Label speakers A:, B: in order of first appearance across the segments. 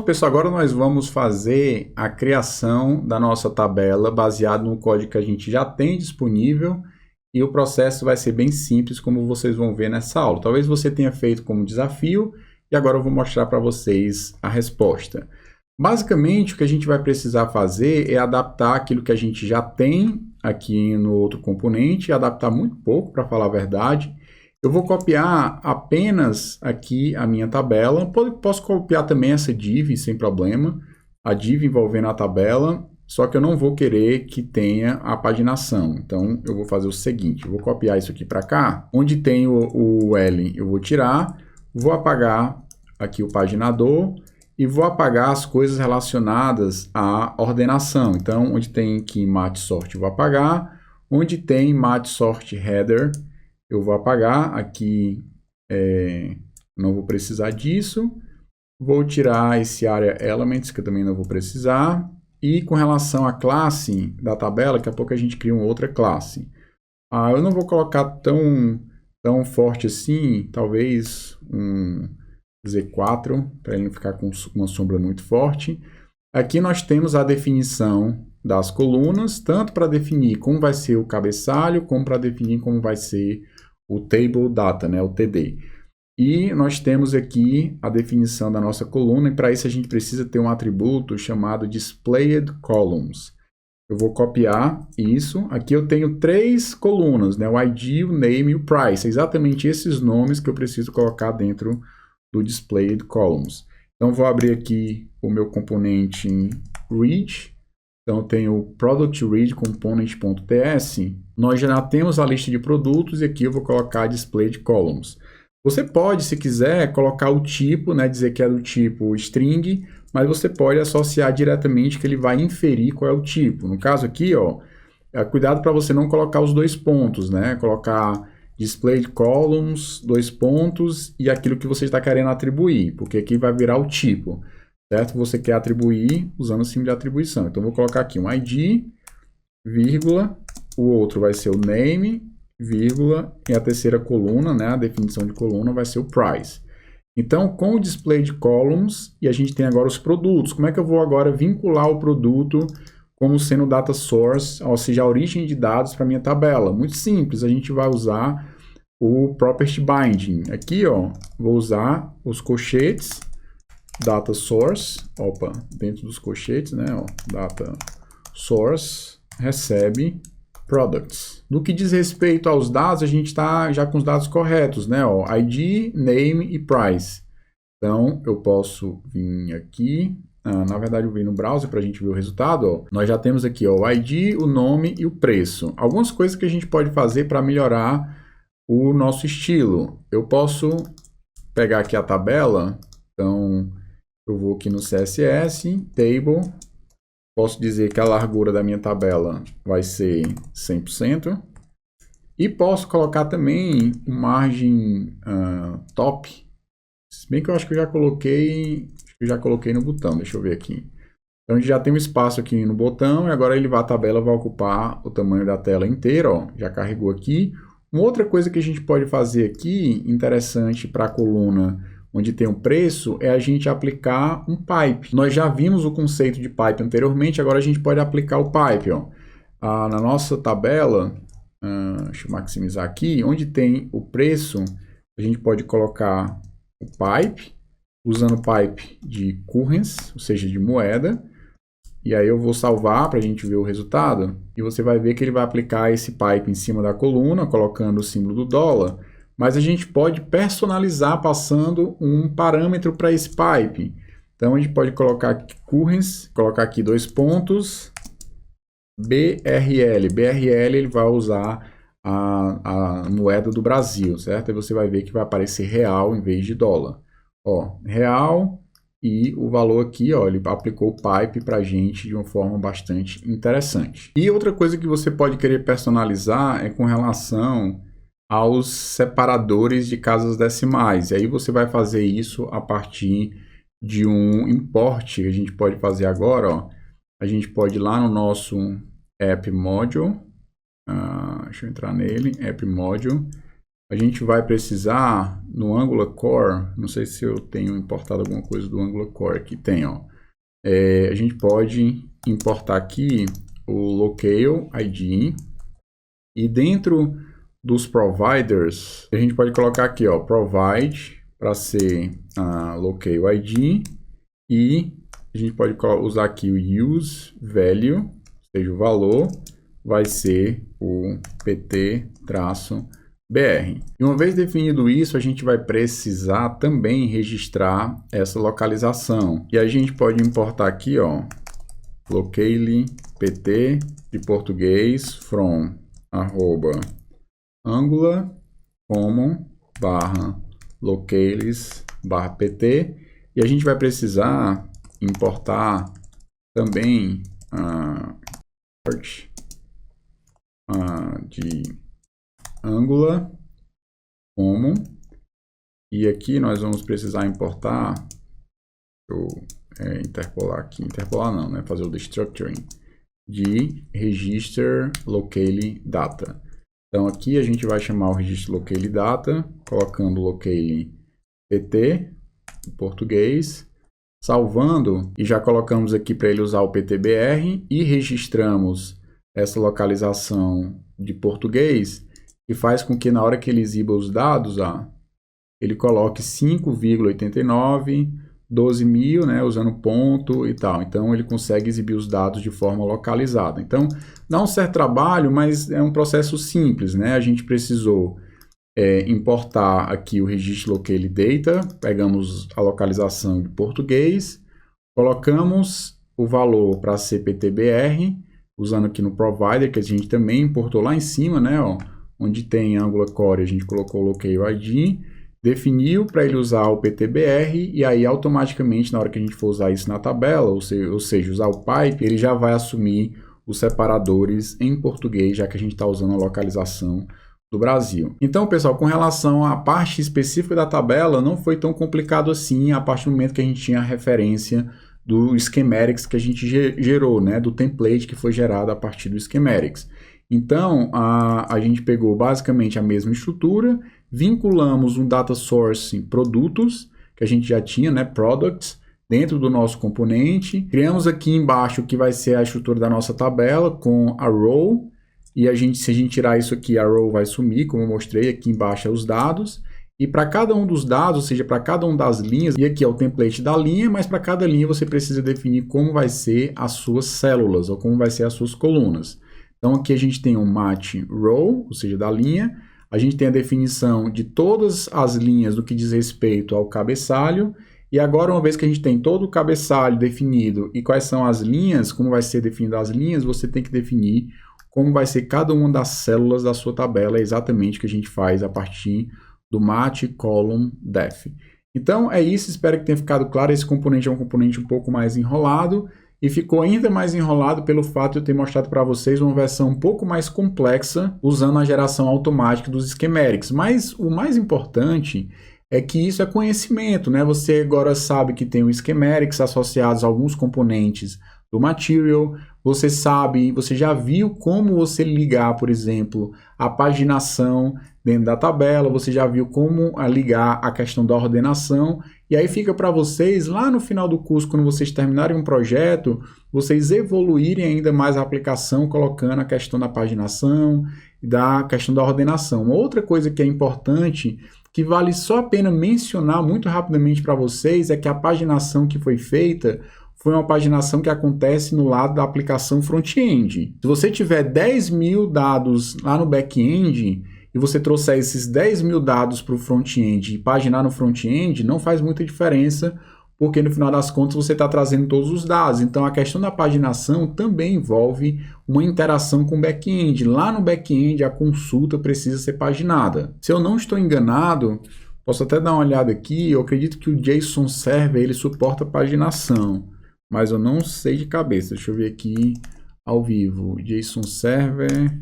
A: pessoal, agora nós vamos fazer a criação da nossa tabela baseado no código que a gente já tem disponível e o processo vai ser bem simples, como vocês vão ver nessa aula. Talvez você tenha feito como desafio e agora eu vou mostrar para vocês a resposta. Basicamente, o que a gente vai precisar fazer é adaptar aquilo que a gente já tem aqui no outro componente, adaptar muito pouco, para falar a verdade. Eu vou copiar apenas aqui a minha tabela. Posso copiar também essa div sem problema, a div envolvendo a tabela, só que eu não vou querer que tenha a paginação. Então, eu vou fazer o seguinte, eu vou copiar isso aqui para cá. Onde tem o L, eu vou tirar, vou apagar aqui o paginador e vou apagar as coisas relacionadas à ordenação. Então, onde tem aqui match sort, eu vou apagar. Onde tem match sort header, eu vou apagar. Aqui não vou precisar disso. Vou tirar esse area elements, que eu também não vou precisar. E com relação à classe da tabela, daqui a pouco a gente cria uma outra classe. Eu não vou colocar tão forte assim, talvez um Z4, para ele não ficar com uma sombra muito forte. Aqui nós temos a definição das colunas, tanto para definir como vai ser o cabeçalho, como para definir como vai ser o table data, né, o TD. E nós temos aqui a definição da nossa coluna, e para isso a gente precisa ter um atributo chamado displayed columns. Eu vou copiar isso. Aqui eu tenho 3 colunas, né, o ID, o name e o price. É exatamente esses nomes que eu preciso colocar dentro do displayed columns. Então, vou abrir aqui o meu componente read. Então, eu tenho o product read component.ts. Nós já temos a lista de produtos e aqui eu vou colocar displayed columns. Você pode, se quiser, colocar o tipo, né, dizer que é do tipo string, mas você pode associar diretamente que ele vai inferir qual é o tipo. No caso aqui, ó, cuidado para você não colocar os 2 pontos, né? Colocar displayed columns, 2 pontos, e aquilo que você está querendo atribuir, porque aqui vai virar o tipo, certo? Você quer atribuir usando o símbolo de atribuição. Então, vou colocar aqui um ID, vírgula, o outro vai ser o name, vírgula, e a terceira coluna, né, a definição de coluna, vai ser o price. Então, com o displayed columns, e a gente tem agora os produtos. Como é que eu vou agora vincular o produto como sendo o data source, ou seja, a origem de dados para a minha tabela? Muito simples, a gente vai usar o property binding. Aqui, ó, vou usar os colchetes, data source, dentro dos colchetes, né, ó, data source, recebe products. No que diz respeito aos dados, a gente está já com os dados corretos, né, ó, ID, name e price. Então, eu posso vir aqui. Na verdade, eu vim no browser para a gente ver o resultado. Ó. Nós já temos aqui ó, o ID, o nome e o preço. Algumas coisas que a gente pode fazer para melhorar o nosso estilo. Eu posso pegar aqui a tabela. Então, eu vou aqui no CSS, Table. Posso dizer que a largura da minha tabela vai ser 100%. E posso colocar também uma margem top. Se bem que eu acho que eu já coloquei no botão, deixa eu ver aqui. Então, a gente já tem um espaço aqui no botão e agora a tabela vai ocupar o tamanho da tela inteira, ó, já carregou aqui. Uma outra coisa que a gente pode fazer aqui, interessante para a coluna onde tem um preço, é a gente aplicar um pipe. Nós já vimos o conceito de pipe anteriormente, agora a gente pode aplicar o pipe. Ó. Na nossa tabela, deixa eu maximizar aqui, onde tem o preço, a gente pode colocar o pipe, usando o pipe de currency, ou seja, de moeda. E aí eu vou salvar para a gente ver o resultado. E você vai ver que ele vai aplicar esse pipe em cima da coluna, colocando o símbolo do dólar. Mas a gente pode personalizar passando um parâmetro para esse pipe. Então a gente pode colocar aqui currency, colocar aqui 2 pontos, BRL. BRL ele vai usar a moeda do Brasil, certo? Aí você vai ver que vai aparecer real em vez de dólar. Ó, real e o valor aqui, ó, ele aplicou o pipe para a gente de uma forma bastante interessante. E outra coisa que você pode querer personalizar é com relação aos separadores de casas decimais. E aí você vai fazer isso a partir de um import que a gente pode fazer agora. Ó. A gente pode ir lá no nosso app module. Deixa eu entrar nele, app module. a gente vai precisar no Angular Core, não sei se eu tenho importado alguma coisa do Angular Core aqui, tem, ó. A gente pode importar aqui o Locale ID e dentro dos providers, a gente pode colocar aqui, ó, provide para ser a Locale ID e a gente pode usar aqui o use value, ou seja, o valor vai ser o pt-br. E uma vez definido isso, a gente vai precisar também registrar essa localização. E a gente pode importar aqui, ó, locale pt de português from @angular common /locales /pt. E a gente vai precisar importar também de Angular common, e aqui nós vamos precisar importar, interpolar aqui, interpolar não, né? Fazer o destructuring de register locale data. Então aqui a gente vai chamar o registro locale data, colocando locale pt em português, salvando, e já colocamos aqui para ele usar o ptbr e registramos essa localização de português, que faz com que na hora que ele exiba os dados, ele coloque 5,89, 12.000, né, usando ponto e tal. Então ele consegue exibir os dados de forma localizada. Então dá um certo trabalho, mas é um processo simples, né? A gente precisou importar aqui o registro locale data, pegamos a localização de português, colocamos o valor para CPTBR, usando aqui no provider, que a gente também importou lá em cima, né, ó, onde tem Angular Core, a gente colocou o locale ID, definiu para ele usar o PTBR, e aí automaticamente na hora que a gente for usar isso na tabela, ou seja, usar o pipe, ele já vai assumir os separadores em português, já que a gente está usando a localização do Brasil. Então, pessoal, com relação à parte específica da tabela, não foi tão complicado assim a partir do momento que a gente tinha a referência do schematics que a gente gerou, né, do template que foi gerado a partir do schematics. Então, a gente pegou basicamente a mesma estrutura, vinculamos um data source produtos, que a gente já tinha, né, products, dentro do nosso componente. Criamos aqui embaixo o que vai ser a estrutura da nossa tabela com a row, e se a gente tirar isso aqui, a row vai sumir, como eu mostrei, aqui embaixo é os dados. E para cada um dos dados, ou seja, para cada uma das linhas, e aqui é o template da linha, mas para cada linha você precisa definir como vai ser as suas células, ou como vai ser as suas colunas. Então aqui a gente tem um match row, ou seja, da linha. A gente tem a definição de todas as linhas do que diz respeito ao cabeçalho. E agora, uma vez que a gente tem todo o cabeçalho definido e quais são as linhas, como vai ser definidas as linhas, você tem que definir como vai ser cada uma das células da sua tabela. É exatamente o que a gente faz a partir do match column def. Então é isso, espero que tenha ficado claro. Esse componente é um componente um pouco mais enrolado, e ficou ainda mais enrolado pelo fato de eu ter mostrado para vocês uma versão um pouco mais complexa usando a geração automática dos schematics. Mas o mais importante é que isso é conhecimento, né? Você agora sabe que tem os schematics associados a alguns componentes do material, você sabe, você já viu como você ligar, por exemplo, a paginação dentro da tabela, você já viu como ligar a questão da ordenação, e aí fica para vocês, lá no final do curso, quando vocês terminarem um projeto, vocês evoluírem ainda mais a aplicação, colocando a questão da paginação e da questão da ordenação. Uma outra coisa que é importante, que vale só a pena mencionar muito rapidamente para vocês, é que a paginação que foi feita foi uma paginação que acontece no lado da aplicação front-end. Se você tiver 10.000 dados lá no back-end e você trouxer esses 10.000 dados para o front-end e paginar no front-end, não faz muita diferença, porque no final das contas você está trazendo todos os dados. Então a questão da paginação também envolve uma interação com o back-end. Lá no back-end a consulta precisa ser paginada. Se eu não estou enganado, posso até dar uma olhada aqui, eu acredito que o JSON Server ele suporta paginação, mas eu não sei de cabeça. Deixa eu ver aqui ao vivo. JSON Server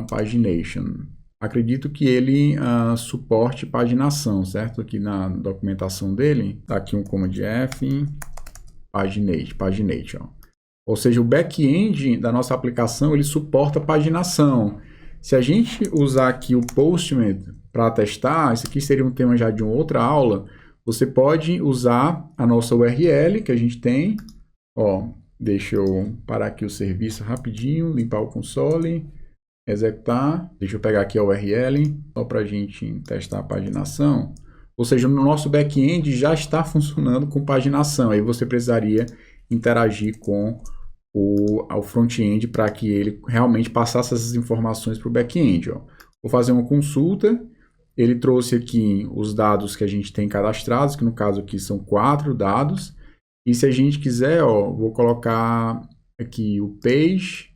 A: Pagination. Acredito que ele suporte paginação, certo? Aqui na documentação dele, tá aqui um Command F, Paginate, ó. Ou seja, o back-end da nossa aplicação, ele suporta paginação. Se a gente usar aqui o Postman para testar, isso aqui seria um tema já de uma outra aula, você pode usar a nossa URL que a gente tem. Ó, deixa eu parar aqui o serviço rapidinho, limpar o console, executar. Deixa eu pegar aqui a URL, só para a gente testar a paginação. Ou seja, no nosso back-end já está funcionando com paginação. Aí você precisaria interagir com o front-end para que ele realmente passasse essas informações para o back-end. Vou fazer uma consulta. Ele trouxe aqui os dados que a gente tem cadastrados, que no caso aqui são 4 dados. E se a gente quiser, vou colocar aqui o page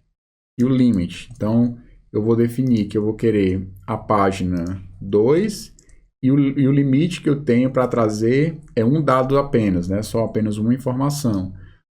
A: e o limit. Então, eu vou definir que eu vou querer a página 2 e o limite que eu tenho para trazer é um dado apenas, né? Só apenas uma informação.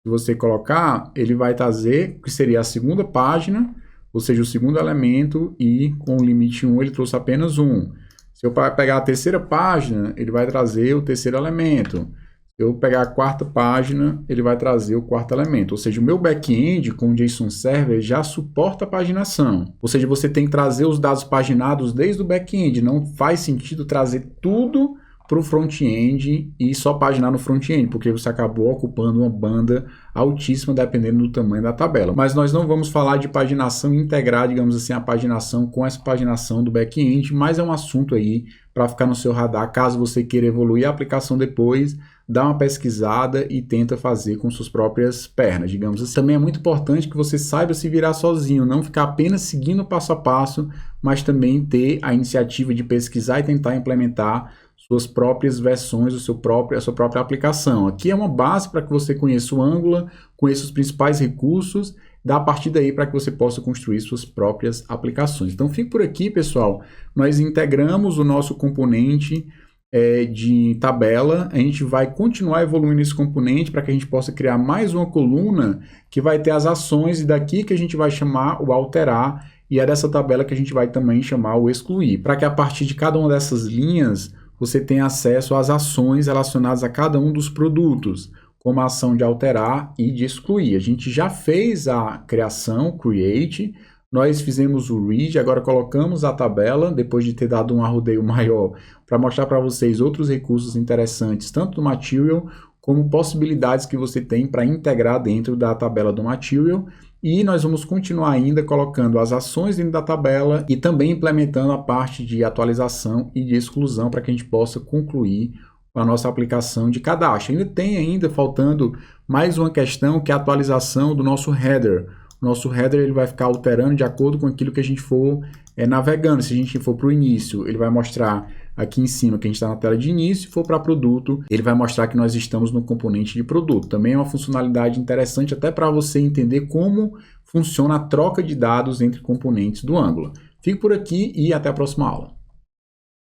A: Se você colocar, ele vai trazer o que seria a segunda página, ou seja, o segundo elemento, e com o limite 1 ele trouxe apenas 1. Se eu pegar a terceira página, ele vai trazer o terceiro elemento. Se eu pegar a quarta página, ele vai trazer o quarto elemento. Ou seja, o meu back-end com o JSON Server já suporta a paginação. Ou seja, você tem que trazer os dados paginados desde o back-end. Não faz sentido trazer tudo para o front-end e só paginar no front-end, porque você acabou ocupando uma banda altíssima dependendo do tamanho da tabela. Mas nós não vamos falar de paginação e integrar, digamos assim, a paginação com essa paginação do back-end, mas é um assunto aí para ficar no seu radar, caso você queira evoluir a aplicação depois, dá uma pesquisada e tenta fazer com suas próprias pernas, digamos assim. Também é muito importante que você saiba se virar sozinho, não ficar apenas seguindo passo a passo, mas também ter a iniciativa de pesquisar e tentar implementar suas próprias versões, a sua própria aplicação. Aqui é uma base para que você conheça o Angular, conheça os principais recursos, dá a partir daí para que você possa construir suas próprias aplicações. Então fique por aqui, pessoal. Nós integramos o nosso componente de tabela, a gente vai continuar evoluindo esse componente para que a gente possa criar mais uma coluna que vai ter as ações, e daqui que a gente vai chamar o alterar, e é dessa tabela que a gente vai também chamar o excluir, para que a partir de cada uma dessas linhas você tenha acesso às ações relacionadas a cada um dos produtos, como a ação de alterar e de excluir. A gente já fez a criação, create, nós fizemos o read, agora colocamos a tabela, depois de ter dado um arrodeio maior, para mostrar para vocês outros recursos interessantes, tanto do Material, como possibilidades que você tem para integrar dentro da tabela do Material. E nós vamos continuar ainda colocando as ações dentro da tabela e também implementando a parte de atualização e de exclusão para que a gente possa concluir a nossa aplicação de cadastro. Ainda faltando mais uma questão, que é a atualização do nosso header. O nosso header ele vai ficar alterando de acordo com aquilo que a gente for navegando. Se a gente for para o início, ele vai mostrar aqui em cima que a gente está na tela de início. Se for para produto, ele vai mostrar que nós estamos no componente de produto. Também é uma funcionalidade interessante até para você entender como funciona a troca de dados entre componentes do Angular. Fico por aqui e até a próxima aula.